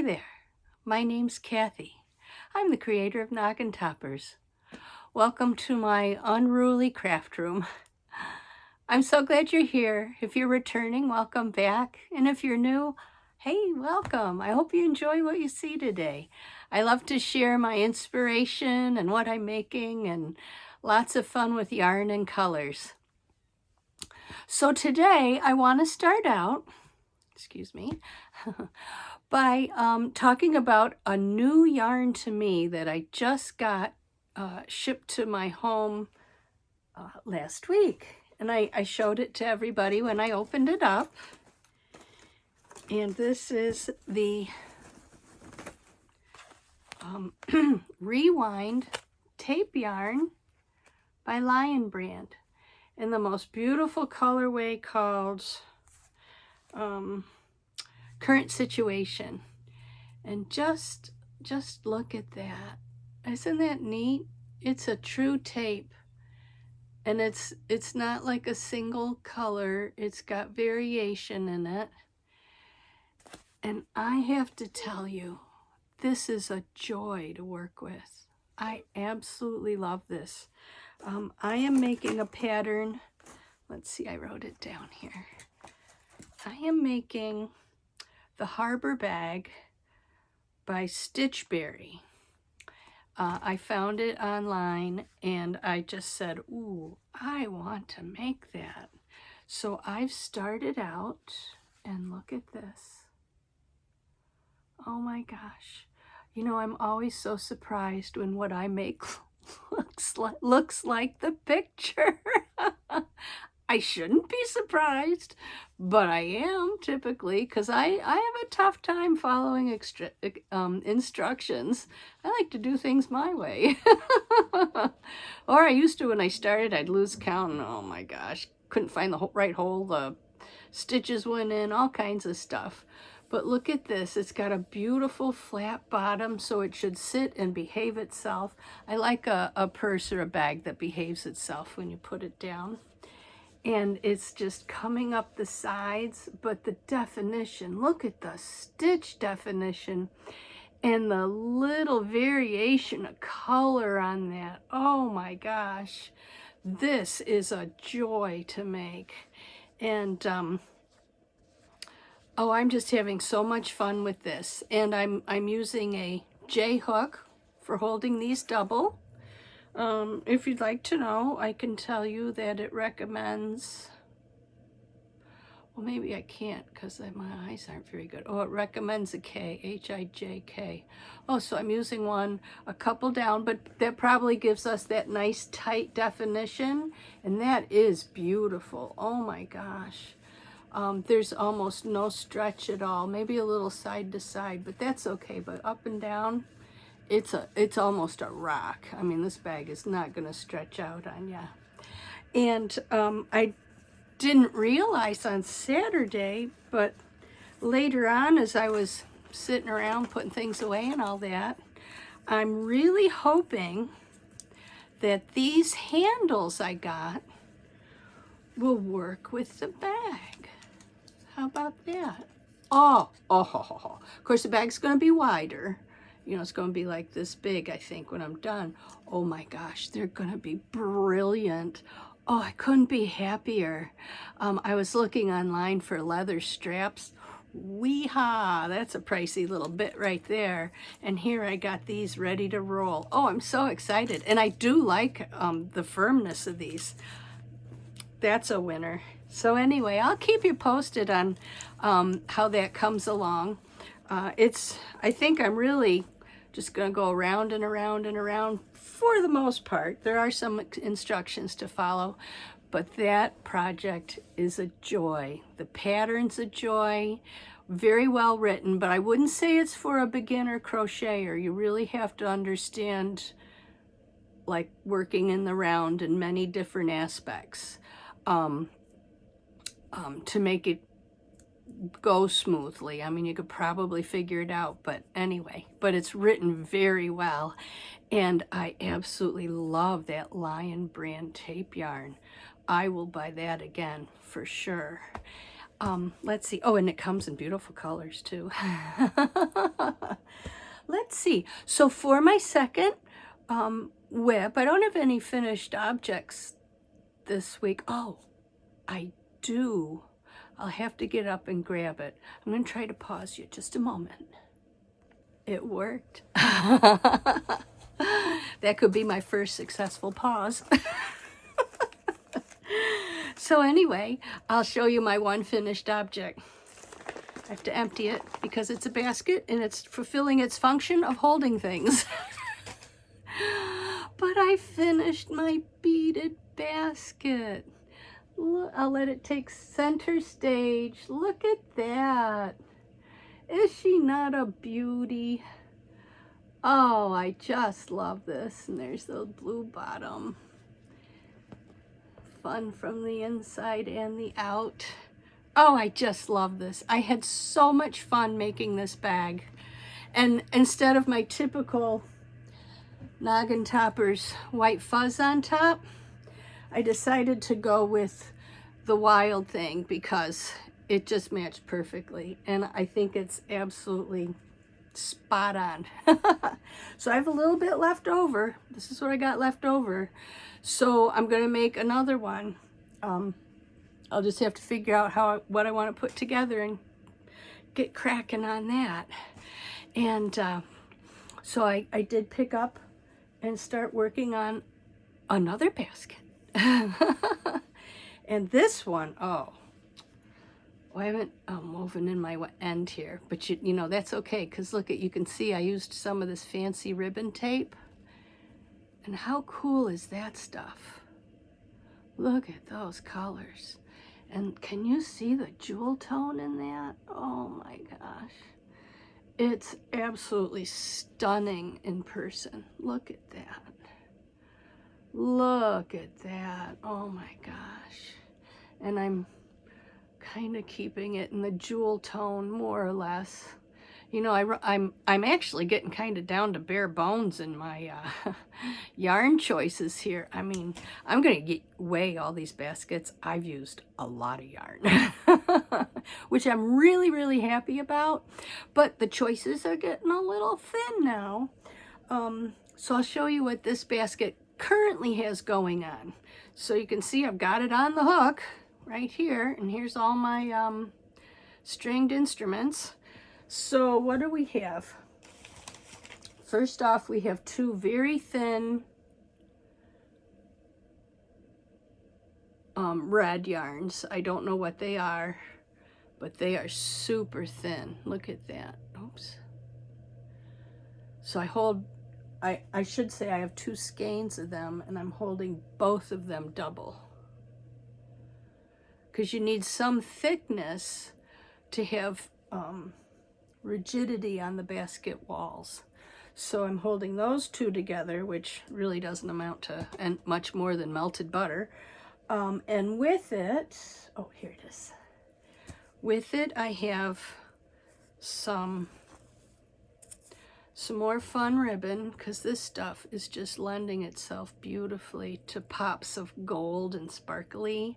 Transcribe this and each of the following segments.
there, my name's Kathy. I'm the creator of Gnoggintoppers. Welcome to my unruly craft room. I'm so glad you're here. If you're returning, welcome back. And if you're new, hey, welcome. I hope you enjoy what you see today. I love to share my inspiration and what I'm making and lots of fun with yarn and colors. So today I want to start out, by talking about a new yarn to me that I just got shipped to my home last week. And I showed it to everybody when I opened it up. And this is the Rewind tape yarn by Lion Brand in the most beautiful colorway called Current Situation. And just look at that. Isn't that neat? It's a true tape. And it's not like a single color. It's got variation in it. And I have to tell you, this is a joy to work with. I absolutely love this. I am making a pattern. Let's see, I wrote it down here. I am making the Harbor Bag by Stitchberry. I found it online and I just said, ooh, I want to make that. So I've started out and look at this. Oh my gosh. You know, I'm always so surprised when what I make looks like the picture. I shouldn't be surprised, but I am typically, because I have a tough time following instructions. I like to do things my way. Or I used to when I started, I'd lose count and oh my gosh, couldn't find the right hole, the stitches went in, all kinds of stuff. But look at this, it's got a beautiful flat bottom, so it should sit and behave itself. I like a purse or a bag that behaves itself when you put it down. And it's just coming up the sides, but the definition, look at the stitch definition and the little variation of color on that. Oh my gosh, this is a joy to make. And oh, I'm just having so much fun with this. And I'm using a J hook for holding these double. If you'd like to know, I can tell you that it recommends, well, maybe I can't because my eyes aren't very good. Oh, it recommends a K, H-I-J-K. Oh, so I'm using one a couple down, but that probably gives us that nice tight definition, and that is beautiful. Oh my gosh. There's almost no stretch at all, maybe a little side to side, but that's okay. But up and down, it's almost a rock. I mean, this bag is not going to stretch out on ya. And I didn't realize on Saturday, but later on as I was sitting around putting things away and all that, I'm really hoping that these handles I got will work with the bag. How about that? Oh, of course the bag's going to be wider. You know, it's going to be like this big, I think, when I'm done. Oh my gosh, they're going to be brilliant. Oh, I couldn't be happier. I was looking online for leather straps. Wee-haw, that's a pricey little bit right there. And here I got these ready to roll. Oh, I'm so excited. And I do like the firmness of these. That's a winner. So anyway, I'll keep you posted on how that comes along. I think I'm really just going to go around and around and around for the most part. There are some instructions to follow, but that project is a joy. The pattern's a joy, very well written, but I wouldn't say it's for a beginner crocheter. You really have to understand, like, working in the round in many different aspects to make it go smoothly. I mean, you could probably figure it out, but anyway, but it's written very well. And I absolutely love that Lion Brand tape yarn. I will buy that again for sure. Let's see. Oh, and it comes in beautiful colors too. Let's see. So for my second WIP, I don't have any finished objects this week. Oh, I do. I'll have to get up and grab it. I'm going to try to pause you just a moment. It worked. That could be my first successful pause. So anyway, I'll show you my one finished object. I have to empty it because it's a basket and it's fulfilling its function of holding things. But I finished my beaded basket. Look, I'll let it take center stage. Look at that. Is she not a beauty? Oh, I just love this. And there's the blue bottom. Fun from the inside and the out. Oh, I just love this. I had so much fun making this bag. And instead of my typical Gnoggintoppers white fuzz on top, I decided to go with the wild thing because it just matched perfectly. And I think it's absolutely spot on. So I have a little bit left over. This is what I got left over. So I'm going to make another one. I'll just have to figure out what I want to put together and get cracking on that. And so I did pick up and start working on another basket. And this one, oh, I haven't woven in my end here, but you know, that's okay, because look, you can see I used some of this fancy ribbon tape. And how cool is that stuff? Look at those colors. And can you see the jewel tone in that? Oh my gosh. It's absolutely stunning in person. Look at that. Look at that. Oh my gosh. And I'm kind of keeping it in the jewel tone more or less. You know, I'm actually getting kind of down to bare bones in my yarn choices here. I mean, I'm going to weigh all these baskets. I've used a lot of yarn, which I'm really, really happy about. But the choices are getting a little thin now. So I'll show you what this basket currently has going on. So you can see I've got it on the hook right here. And here's all my stringed instruments. So what do we have? First off, we have two very thin red yarns. I don't know what they are, but they are super thin. Look at that. Oops. So I should say I have two skeins of them, and I'm holding both of them double. Because you need some thickness to have rigidity on the basket walls. So I'm holding those two together, which really doesn't amount to much more than melted butter. And with it, oh, here it is. With it, I have some more fun ribbon, because this stuff is just lending itself beautifully to pops of gold and sparkly,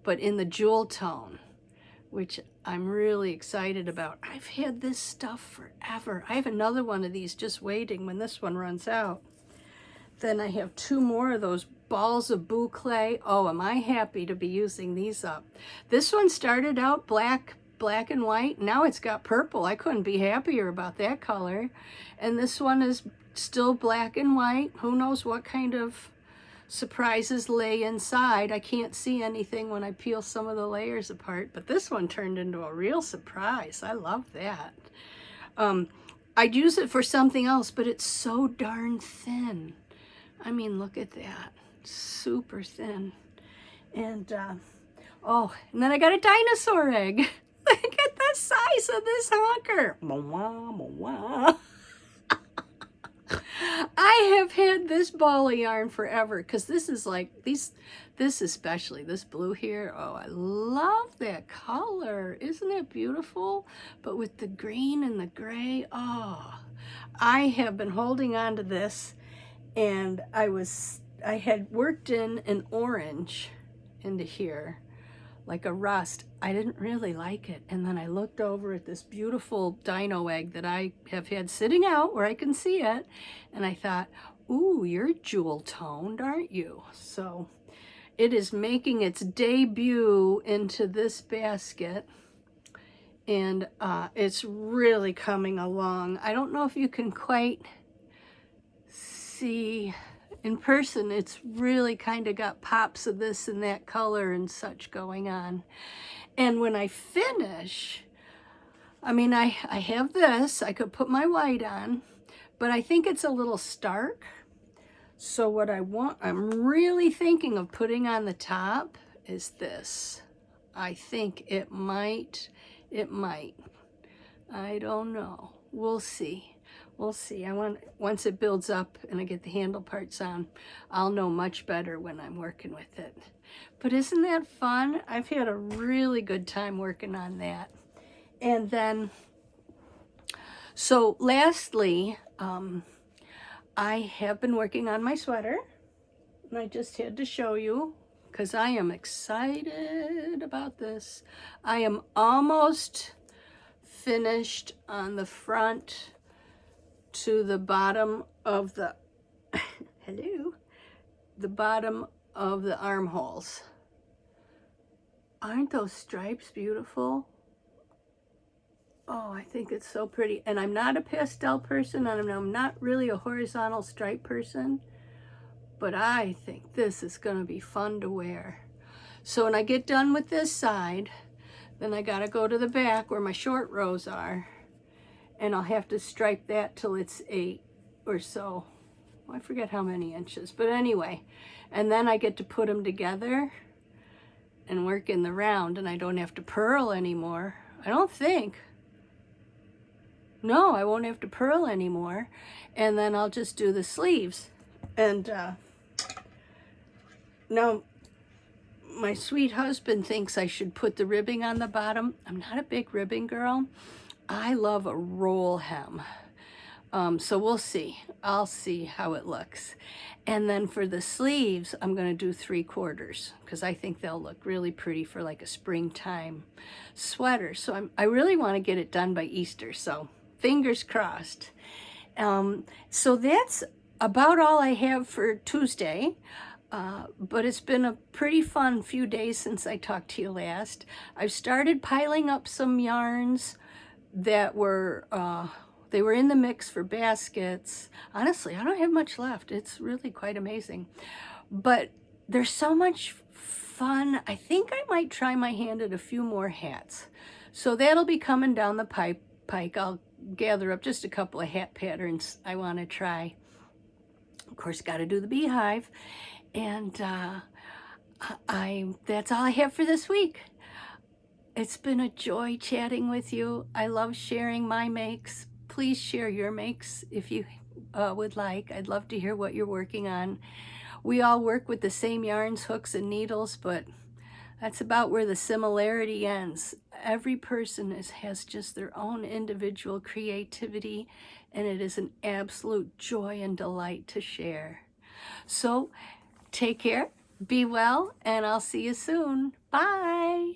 but in the jewel tone, which I'm really excited about. I've had this stuff forever. I have another one of these just waiting when this one runs out. Then I have two more of those balls of boucle. Oh, am I happy to be using these up. This one started out black and white. Now it's got purple. I couldn't be happier about that color. And this one is still black and white. Who knows what kind of surprises lay inside. I can't see anything when I peel some of the layers apart, but this one turned into a real surprise. I love that. I'd use it for something else, but it's so darn thin. I mean, look at that. Super thin. And, oh, and then I got a dinosaur egg. Look at the size of this honker. I have had this ball of yarn forever, because this is like, this especially, this blue here, oh, I love that color. Isn't it beautiful? But with the green and the gray, oh, I have been holding on to this, and I had worked in an orange into here like a rust. I didn't really like it. And then I looked over at this beautiful dino egg that I have had sitting out where I can see it. And I thought, ooh, you're jewel toned, aren't you? So it is making its debut into this basket. And it's really coming along. I don't know if you can quite see in person. It's really kind of got pops of this and that color and such going on. And when I finish, I mean, I have this. I could put my white on, but I think it's a little stark. So what I'm really thinking of putting on the top is this. I think it might. I don't know. We'll see. We'll see. Once it builds up and I get the handle parts on, I'll know much better when I'm working with it. But isn't that fun? I've had a really good time working on that. And then, so lastly, I have been working on my sweater. And I just had to show you because I am excited about this. I am almost finished on the front to the bottom of the hello, the bottom of the armholes. Aren't those stripes beautiful? Oh, I think it's so pretty. And I'm not a pastel person, and I'm not really a horizontal stripe person, but I think this is going to be fun to wear. So when I get done with this side, then I got to go to the back where my short rows are, and I'll have to stripe that till it's 8 or so. I forget how many inches, but anyway. And then I get to put them together and work in the round, and I don't have to purl anymore. I don't think. No, I won't have to purl anymore. And then I'll just do the sleeves. And now my sweet husband thinks I should put the ribbing on the bottom. I'm not a big ribbing girl. I love a roll hem. So we'll see. I'll see how it looks. And then for the sleeves, I'm going to do 3/4 because I think they'll look really pretty for like a springtime sweater. So I really want to get it done by Easter. So fingers crossed. So that's about all I have for Tuesday. But it's been a pretty fun few days since I talked to you last. I've started piling up some yarns that were they were in the mix for baskets. Honestly, I don't have much left. It's really quite amazing. But there's so much fun. I think I might try my hand at a few more hats. So that'll be coming down the pike. I'll gather up just a couple of hat patterns I want to try. Of course, got to do the beehive. And that's all I have for this week. It's been a joy chatting with you. I love sharing my makes. Please share your makes if you would like. I'd love to hear what you're working on. We all work with the same yarns, hooks, and needles, but that's about where the similarity ends. Every person has just their own individual creativity, and it is an absolute joy and delight to share. So take care, be well, and I'll see you soon. Bye.